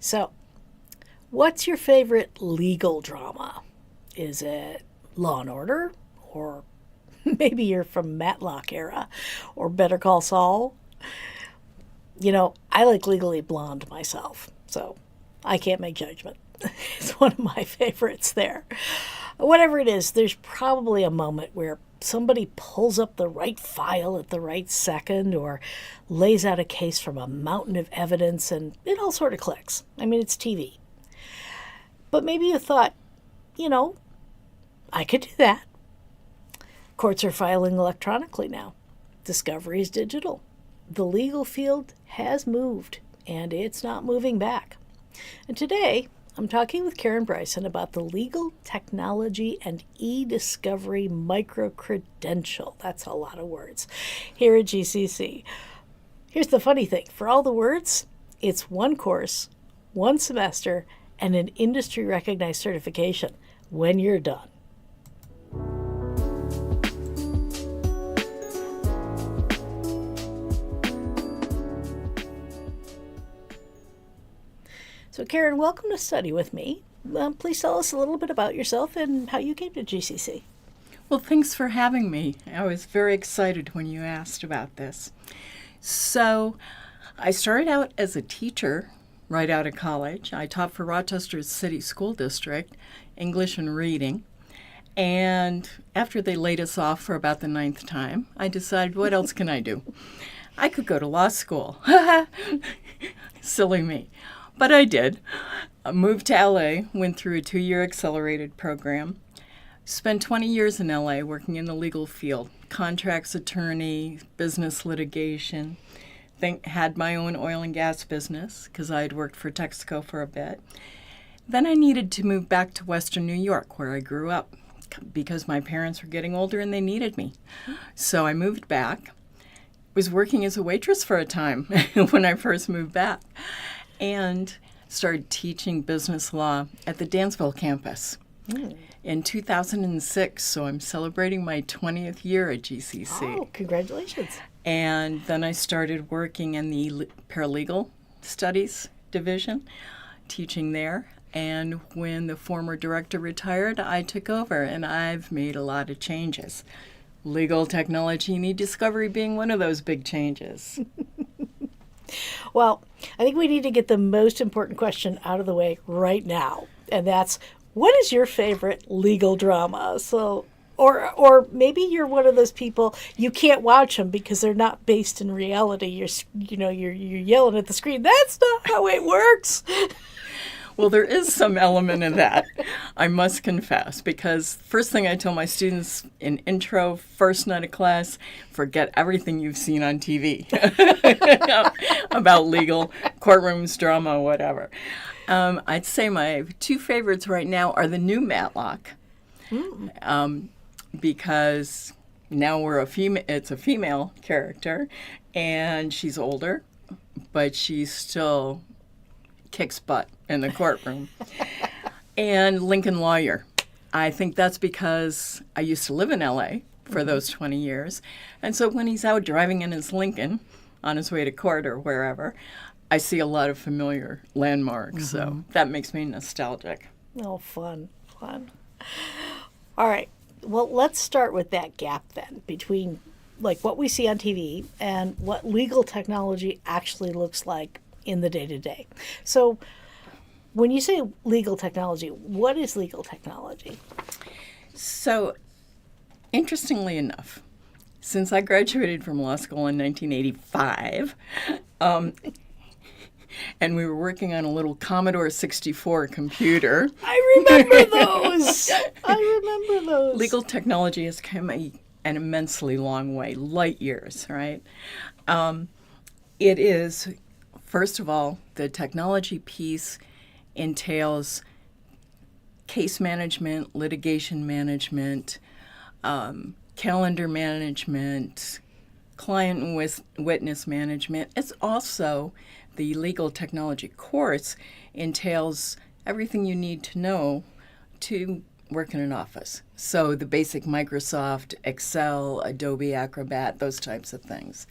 So, what's your favorite legal drama? Is it Law and Order? Or maybe you're from Matlock era? Or Better Call Saul? I like Legally Blonde myself, so I can't make judgment. It's one of my favorites there. Whatever it is, there's probably a moment where somebody pulls up the right file at the right second or lays out a case from a mountain of evidence and it all sort of clicks. I mean, it's TV. But maybe you thought, I could do that. Courts are filing electronically now. Discovery is digital. The legal field has moved, and it's not moving back. And today, I'm talking with Karyn Bryson about the legal technology and e-discovery microcredential. That's a lot of words. Here at GCC. Here's the funny thing. For all the words, it's one course, one semester, and an industry-recognized certification when you're done. So, Karyn, welcome to Study With Me. Please tell us a little bit about yourself and how you came to GCC. Well, thanks for having me. I was very excited when you asked about this. So, I started out as a teacher right out of college. I taught for Rochester City School District, English and reading. And after they laid us off for about the 9th time, I decided, what else can I do? I could go to law school. Silly me. But I did. I moved to LA, went through a 2-year accelerated program, spent 20 years in LA working in the legal field, contracts attorney, business litigation, had my own oil and gas business because I had worked for Texaco for a bit. Then I needed to move back to Western New York where I grew up because my parents were getting older and they needed me. So I moved back, was working as a waitress for a time when I first moved back, and started teaching business law at the Dansville campus in 2006. So I'm celebrating my 20th year at GCC. Oh, congratulations. And then I started working in the paralegal studies division, teaching there. And when the former director retired, I took over, and I've made a lot of changes. Legal technology and e-discovery being one of those big changes. Well, I think we need to get the most important question out of the way right now, and that's, what is your favorite legal drama? So, or maybe you're one of those people, you can't watch them because they're not based in reality. You're yelling at the screen. That's not how it works. Well, there is some element of that, I must confess, because first thing I tell my students in intro, first night of class, forget everything you've seen on TV about legal, courtrooms, drama, whatever. I'd say my 2 favorites right now are the new Matlock, because now it's a female character, and she's older, but she's still kicks butt in the courtroom. And Lincoln Lawyer. I think that's because I used to live in LA for those 20 years. And so when he's out driving in his Lincoln on his way to court or wherever, I see a lot of familiar landmarks. So that makes me nostalgic. Oh, fun. All right. Well, let's start with that gap then between like what we see on TV and what legal technology actually looks like in the day-to-day. So when you say legal technology, what is legal technology? So interestingly enough, since I graduated from law school in 1985, and we were working on a little Commodore 64 computer. I remember those. Legal technology has come an immensely long way, light years, right? It is, first of all, the technology piece entails case management, litigation management, calendar management, client and witness management. It's also the legal technology course entails everything you need to know to work in an office. So the basic Microsoft, Excel, Adobe Acrobat, those types of things.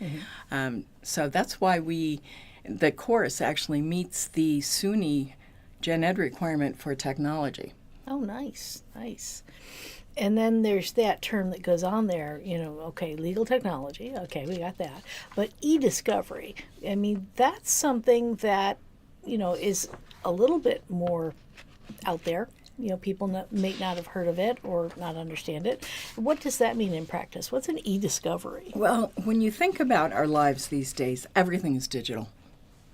So that's why the course actually meets the SUNY Gen Ed requirement for technology. Oh, nice, nice. And then there's that term that goes on there, okay, legal technology, okay, we got that. But e-discovery, I mean, that's something that, is a little bit more out there. People may not have heard of it or not understand it. What does that mean in practice? What's an e-discovery? Well, when you think about our lives these days, everything is digital,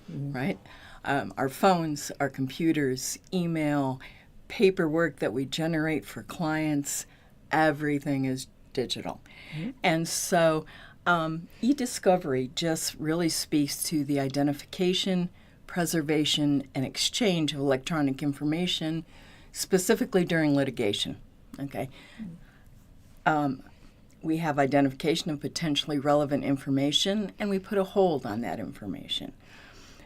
right? Our phones, our computers, email, paperwork that we generate for clients, everything is digital. And so e-discovery just really speaks to the identification, preservation, and exchange of electronic information, specifically during litigation. Okay. We have identification of potentially relevant information, and we put a hold on that information.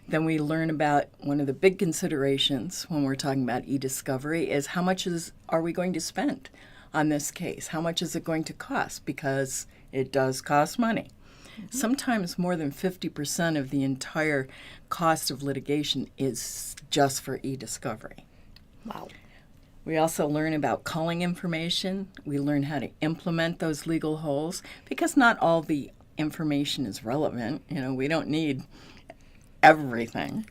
Then we learn about one of the big considerations when we're talking about e-discovery is how much are we going to spend on this case? How much is it going to cost? Because it does cost money. Sometimes more than 50% of the entire cost of litigation is just for e-discovery. Wow. We also learn about culling information. We learn how to implement those legal holes because not all the information is relevant. We don't need everything.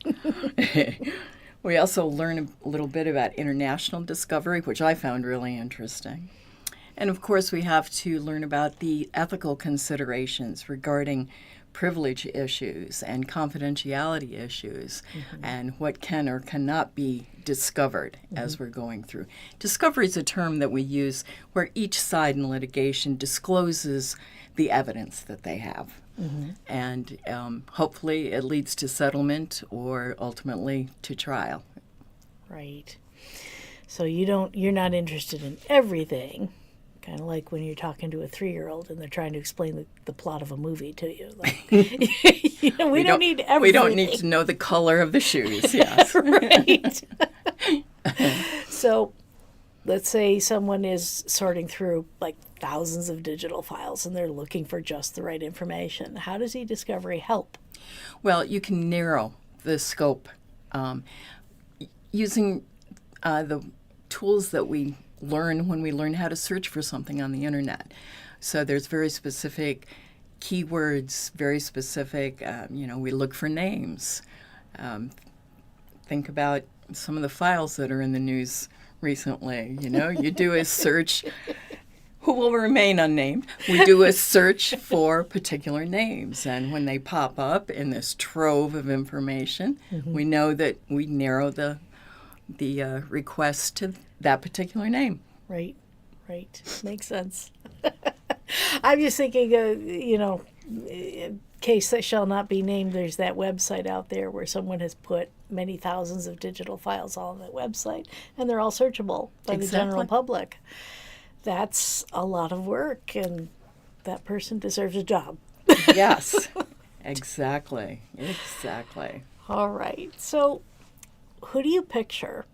We also learn a little bit about international discovery, which I found really interesting. And of course, we have to learn about the ethical considerations regarding privilege issues and confidentiality issues and what can or cannot be discovered as we're going through. Discovery is a term that we use where each side in litigation discloses the evidence that they have. And hopefully it leads to settlement or ultimately to trial. Right. So you're not interested in everything. Kind of like when you're talking to a 3-year-old and they're trying to explain the plot of a movie to you. Like, we don't need everything. We don't need to know the color of the shoes, yes. Right. So let's say someone is sorting through like thousands of digital files and they're looking for just the right information. How does e-discovery help? Well, you can narrow the scope using the tools that we learn when we learn how to search for something on the internet. So there's very specific keywords, very specific, we look for names. Think about some of the files that are in the news recently. You do a search, who will remain unnamed. We do a search for particular names, and when they pop up in this trove of information, we know that we narrow the request to that particular name. Right. Makes sense. I'm just thinking, case that shall not be named, there's that website out there where someone has put many thousands of digital files on that website, and they're all searchable by the general public. That's a lot of work, and that person deserves a job. Yes, exactly. All right. So who do you picture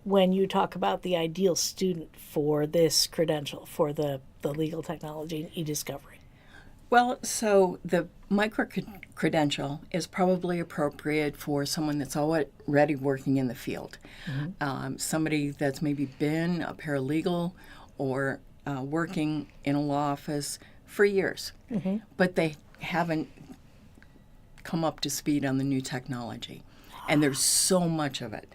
when you talk about the ideal student for this credential, for the legal technology and e-discovery? Well, so the Microcredential is probably appropriate for someone that's already working in the field. Somebody that's maybe been a paralegal or working in a law office for years, but they haven't come up to speed on the new technology. And there's so much of it.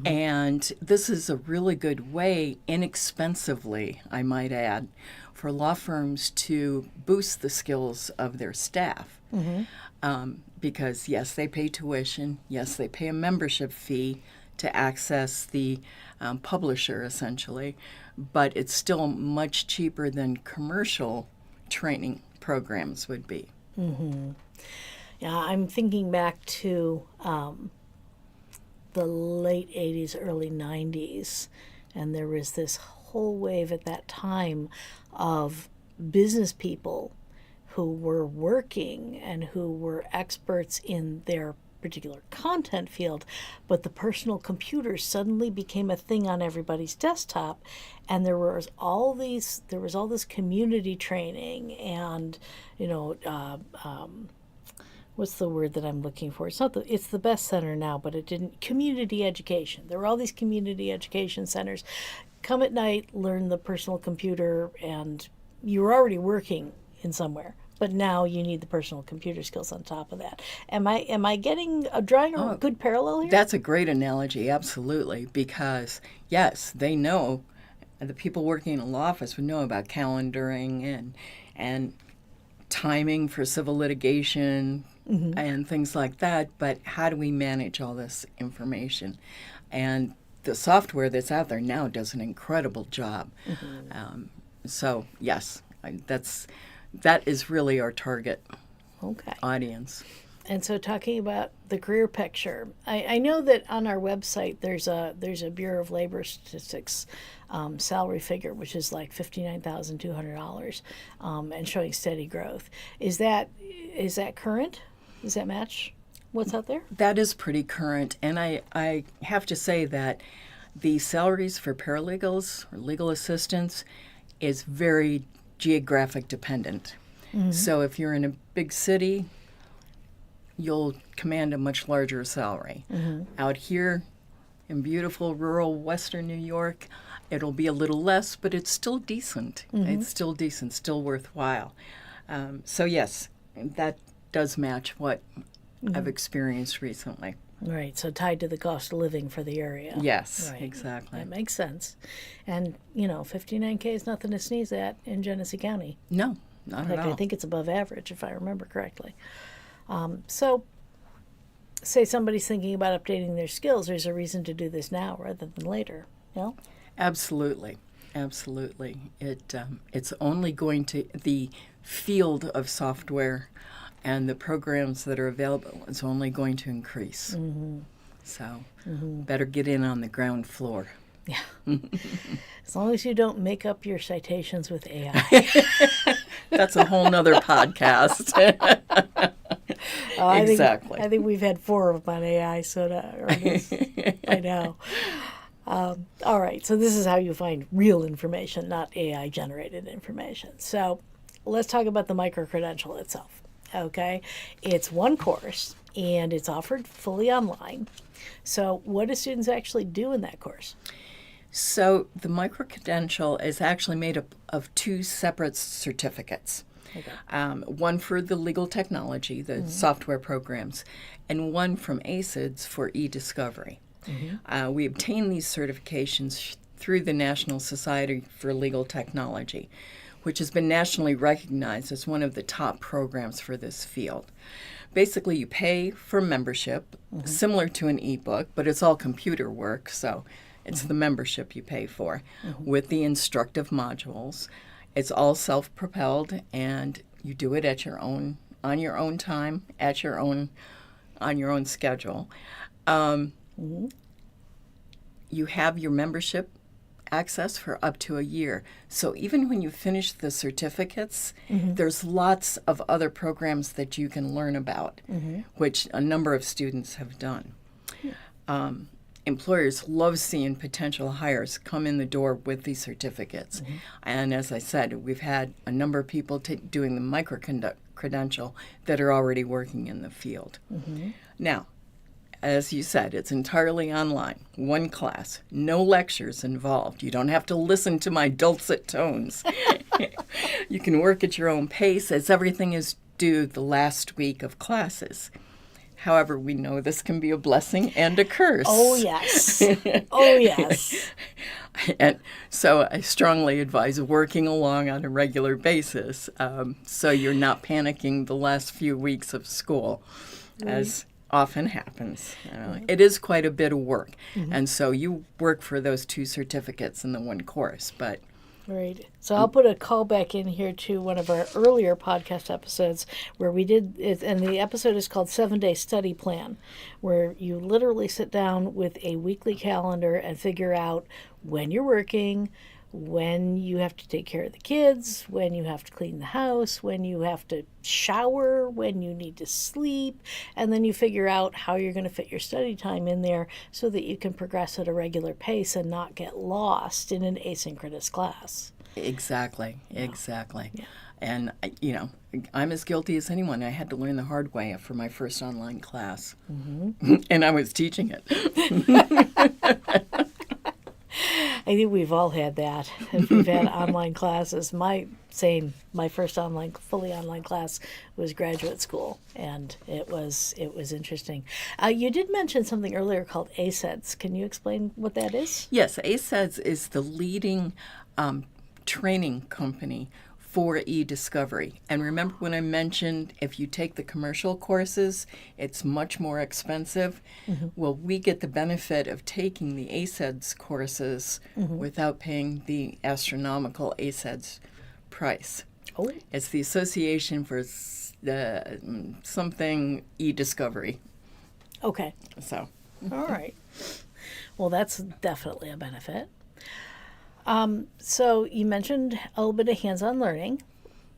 And this is a really good way, inexpensively, I might add, for law firms to boost the skills of their staff. Because, yes, they pay tuition. Yes, they pay a membership fee to access the publisher, essentially. But it's still much cheaper than commercial training programs would be. Yeah, I'm thinking back to the late 80s, early 90s, and there was this whole wave at that time of business people who were working and who were experts in their particular content field, but the personal computer suddenly became a thing on everybody's desktop, and there was all this community training and, what's the word that I'm looking for? It's the best center now, but it didn't. Community education. There were all these community education centers. Come at night, learn the personal computer, and you were already working in somewhere. But now you need the personal computer skills on top of that. Am I drawing a good parallel here? That's a great analogy, absolutely, because yes, they know, the people working in a law office would know about calendaring and timing for civil litigation and things like that. But how do we manage all this information? And the software that's out there now does an incredible job. So yes, that is really our target audience. And so, talking about the career picture, I know that on our website there's a Bureau of Labor Statistics salary figure, which is like $59,200, and showing steady growth. Is that current? Does that match what's out there? That is pretty current, and I have to say that the salaries for paralegals or legal assistants is very geographic dependent. So if you're in a big city, you'll command a much larger salary. Out here in beautiful rural western New York, it'll be a little less, but it's still decent. It's still decent, still worthwhile. So yes, that does match what I've experienced recently. Right, so tied to the cost of living for the area. Yes, right. Exactly. That makes sense. And, $59K is nothing to sneeze at in Genesee County. No, not at all. I think it's above average, if I remember correctly. So, say somebody's thinking about updating their skills, there's a reason to do this now rather than later, no? Absolutely. It's only going to, the field of software and the programs that are available is only going to increase. So better get in on the ground floor. Yeah. As long as you don't make up your citations with AI. That's a whole nother podcast. Exactly. I think we've had 4 of them on AI, I know. All right, so this is how you find real information, not AI-generated information. So let's talk about the microcredential itself. Okay, it's one course, and it's offered fully online. So what do students actually do in that course? So the Microcredential is actually made up of 2 separate certificates. One for the legal technology, the software programs, and one from ACIDS for e-discovery. We obtain these certifications through the National Society for Legal Technology, which has been nationally recognized as one of the top programs for this field. Basically, you pay for membership, similar to an e-book, but it's all computer work, so it's the membership you pay for, with the instructive modules. It's all self-propelled, and you do it at on your own time, on your own schedule. You have your membership access for up to a year. So even when you finish the certificates, there's lots of other programs that you can learn about, which a number of students have done. Employers love seeing potential hires come in the door with these certificates. And as I said, we've had a number of people doing the Microcredential that are already working in the field. Now, as you said, it's entirely online, one class, no lectures involved. You don't have to listen to my dulcet tones. You can work at your own pace, as everything is due the last week of classes. However, we know this can be a blessing and a curse. Oh, yes. Oh, yes. And so I strongly advise working along on a regular basis, so you're not panicking the last few weeks of school, as often happens. It is quite a bit of work, and so you work for those 2 certificates in the one course, but... Right. So I'll put a callback in here to one of our earlier podcast episodes where we did it, and the episode is called 7-Day Study Plan, where you literally sit down with a weekly calendar and figure out when you're working, when you have to take care of the kids, when you have to clean the house, when you have to shower, when you need to sleep, and then you figure out how you're going to fit your study time in there so that you can progress at a regular pace and not get lost in an asynchronous class. Exactly. Yeah. And, I'm as guilty as anyone. I had to learn the hard way for my first online class. Mm-hmm. And I was teaching it. I think we've all had that. If we've had online classes, my first fully online class was graduate school, and it was interesting. You did mention something earlier called ACEDS. Can you explain what that is? Yes, ACEDS is the leading training company for e-discovery. And remember when I mentioned if you take the commercial courses, it's much more expensive? Mm-hmm. Well, we get the benefit of taking the ACEDS courses without paying the astronomical ACEDS price. Oh. It's the Association for something e-discovery. Okay. So. All right. Well, that's definitely a benefit. So you mentioned a little bit of hands-on learning.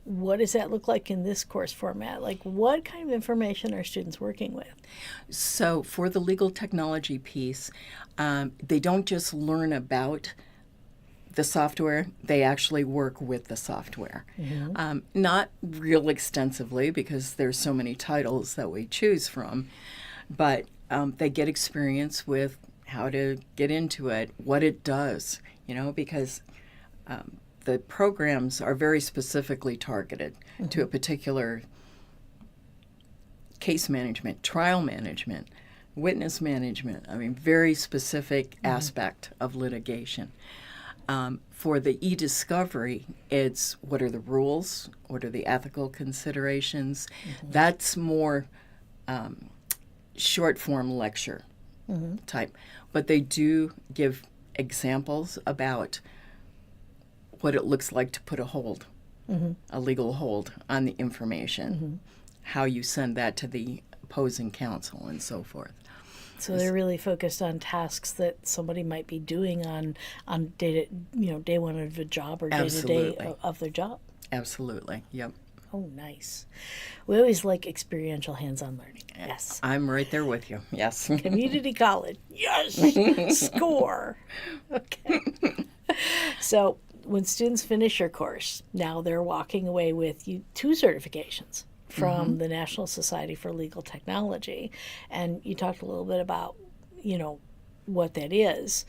What does that look like in this course format? Like, what kind of information are students working with? So for the legal technology piece, they don't just learn about the software, they actually work with the software. Mm-hmm. Not real extensively because there's so many titles that we choose from, but they get experience with how to get into it, what it does, because the programs are very specifically targeted to a particular case management, trial management, witness management, very specific aspect of litigation. For the e-discovery, it's what are the rules, what are the ethical considerations. That's more short form lecture type, but they do give examples about what it looks like to put a hold, a legal hold on the information, how you send that to the opposing counsel and so forth. So they're really focused on tasks that somebody might be doing on day one of the job or day to day of their job. Absolutely. Yep. Oh, nice. We always like experiential hands-on learning. Yes. I'm right there with you. Yes. Community college. Yes. Score. Okay. So when students finish your course, now they're walking away with 2 certifications from the National Society for Legal Technology. And you talked a little bit about, what that is.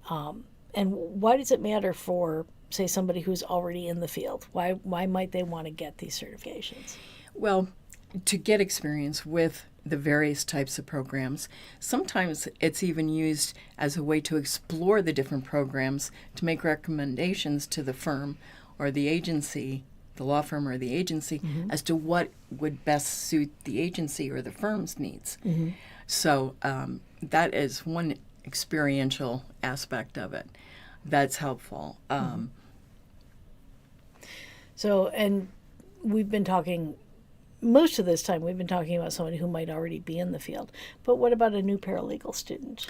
And why does it matter for, say, somebody who's already in the field? Why might they want to get these certifications? Well, to get experience with the various types of programs. Sometimes it's even used as a way to explore the different programs to make recommendations to the firm or the agency, the law firm or the agency, as to what would best suit the agency or the firm's needs. So that is one experiential aspect of it that's helpful. So, and we've been talking, most of this time, we've been talking about somebody who might already be in the field. But what about a new paralegal student?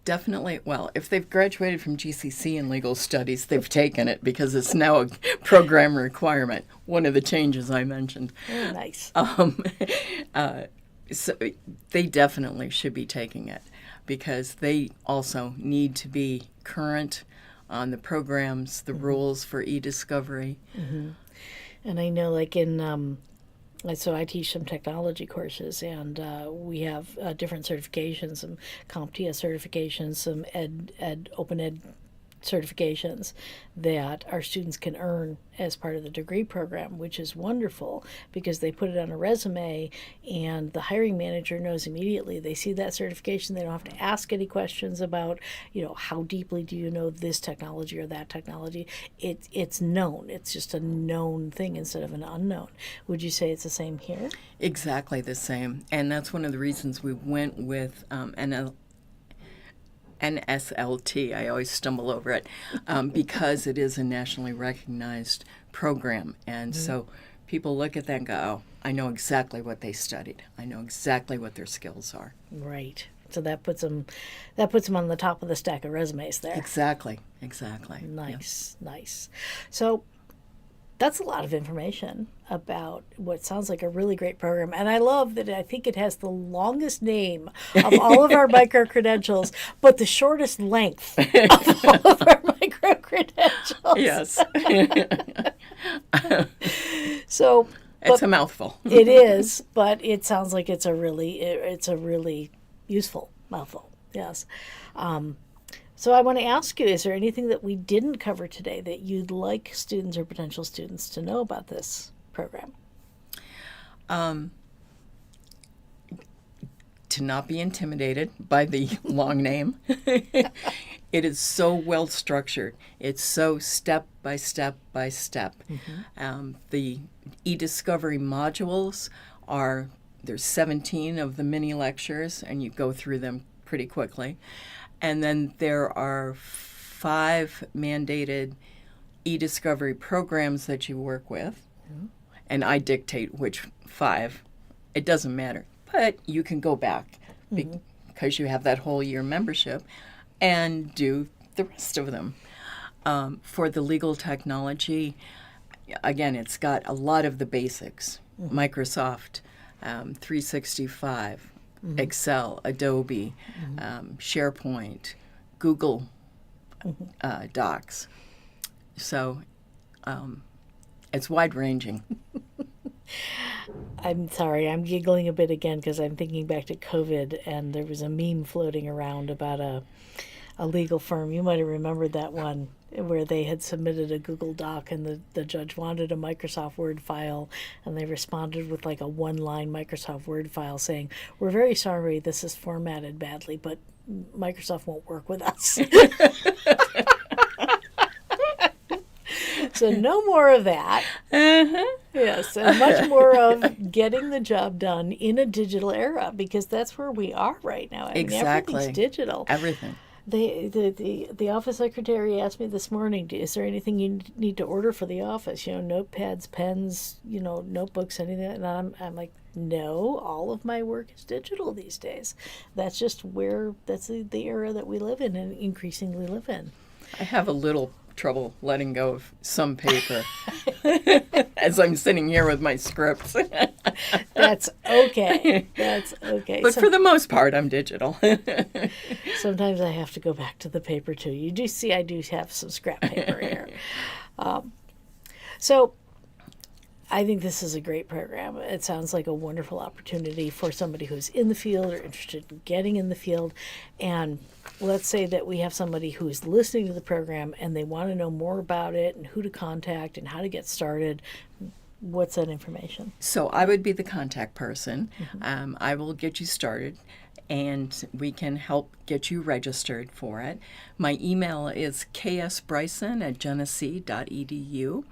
Definitely. Well, if they've graduated from GCC in legal studies, they've taken it because it's now a program requirement, one of the changes I mentioned. Oh, nice. So they definitely should be taking it because they also need to be current on the programs, the rules for e-discovery. And I know, like so I teach some technology courses, and we have different certifications, some CompTIA certifications, some open ed certifications that our students can earn as part of the degree program, which is wonderful because they put it on a resume and the hiring manager knows immediately. They see that certification, they don't have to ask any questions about, how deeply do you know this technology or that technology. It's known. It's just a known thing instead of an unknown. Would you say it's the same here? Exactly the same. And that's one of the reasons we went with NSLT, I always stumble over it, because it is a nationally recognized program. And so people look at that and go, oh, I know exactly what they studied. I know exactly what their skills are. Right. So that puts them on the top of the stack of resumes there. Exactly. Nice. So that's a lot of information about what sounds like a really great program. And I love that I think it has the longest name of all of our micro-credentials, but the shortest length of all of our micro-credentials. Yes. So it's a mouthful. It is, but it sounds like it's a really useful mouthful. Yes. So I want to ask you, is there anything that we didn't cover today that you'd like students or potential students to know about this program? To not be intimidated by the long name. It is so well structured. It's so step by step by step. The e-discovery modules there's 17 of the mini lectures, and you go through them pretty quickly. And then there are 5 mandated e-discovery programs that you work with. And I dictate which 5. It doesn't matter. But you can go back because you have that whole year membership and do the rest of them. For the legal technology, again, it's got a lot of the basics. Microsoft 365, Excel, Adobe, SharePoint, Google Docs. So it's wide-ranging. I'm sorry, I'm giggling a bit again because I'm thinking back to COVID, and there was a meme floating around about a legal firm. You might have remembered that one where they had submitted a Google Doc, and the judge wanted a Microsoft Word file, and they responded with like a one-line Microsoft Word file saying, "We're very sorry this is formatted badly, but Microsoft won't work with us." So no more of that. Yes, and much more of getting the job done in a digital era, because that's where we are right now. I mean, everything's digital. Everything. The office secretary asked me this morning, is there anything you need to order for the office? Notepads, pens, notebooks, anything. And I'm like, no, all of my work is digital these days. That's just that's the era that we live in and increasingly live in. I have a little trouble letting go of some paper as I'm sitting here with my scripts. That's okay. But for the most part, I'm digital. Sometimes I have to go back to the paper too. You do see I do have some scrap paper here. So I think this is a great program. It sounds like a wonderful opportunity for somebody who's in the field or interested in getting in the field. And let's say that we have somebody who's listening to the program and they want to know more about it and who to contact and how to get started. What's that information? So I would be the contact person. I will get you started, and we can help get you registered for it. My email is ksbryson@genesee.edu.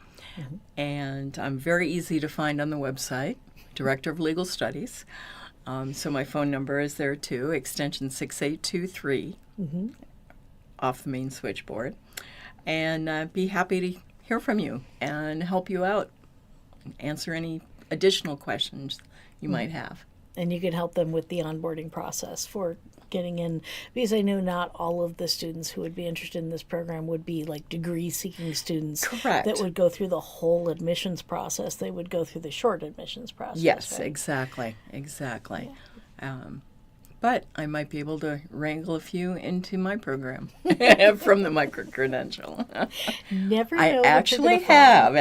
And I'm very easy to find on the website, Director of Legal Studies. So my phone number is there too, extension 6823, off the main switchboard. And be happy to hear from you and help you out, answer any additional questions you might have. And you can help them with the onboarding process for getting in, because I know not all of the students who would be interested in this program would be like degree-seeking students. Correct. That would go through the whole admissions process. They would go through the short admissions process. Yes, right? Exactly. But I might be able to wrangle a few into my program from the Microcredential. Never know. I actually have.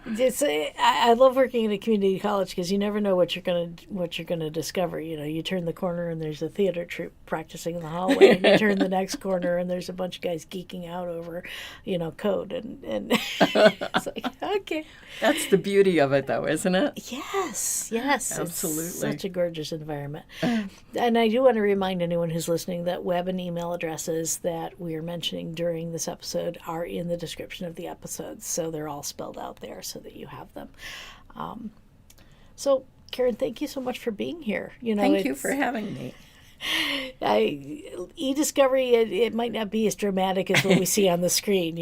I love working in a community college because you never know what you're gonna discover. You turn the corner and there's a theater troupe practicing in the hallway, and you turn the next corner and there's a bunch of guys geeking out over, code, and it's like, okay. That's the beauty of it, though, isn't it? Yes, absolutely. It's such a gorgeous environment. And I do want to remind anyone who's listening that web and email addresses that we are mentioning during this episode are in the description of the episodes, so they're all spelled out there so that you have them. So, Karyn, thank you so much for being here. Thank you for having me. E-discovery, it might not be as dramatic as what we see on the screen,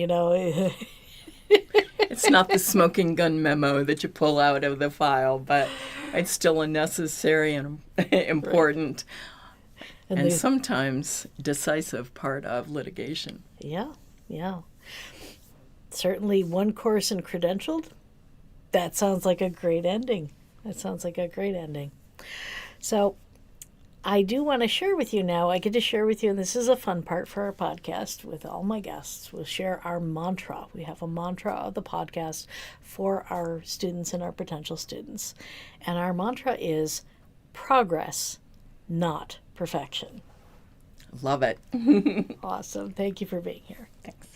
It's not the smoking gun memo that you pull out of the file, but It's still a necessary and important and they- sometimes decisive part of litigation. Yeah, yeah. Certainly one course in credentialed, that sounds like a great ending. That sounds like a great ending. So I do want to share with you now. I get to share with you, and this is a fun part for our podcast with all my guests. We'll share our mantra. We have a mantra of the podcast for our students and our potential students. And our mantra is progress, not perfection. Love it. Awesome. Thank you for being here. Thanks.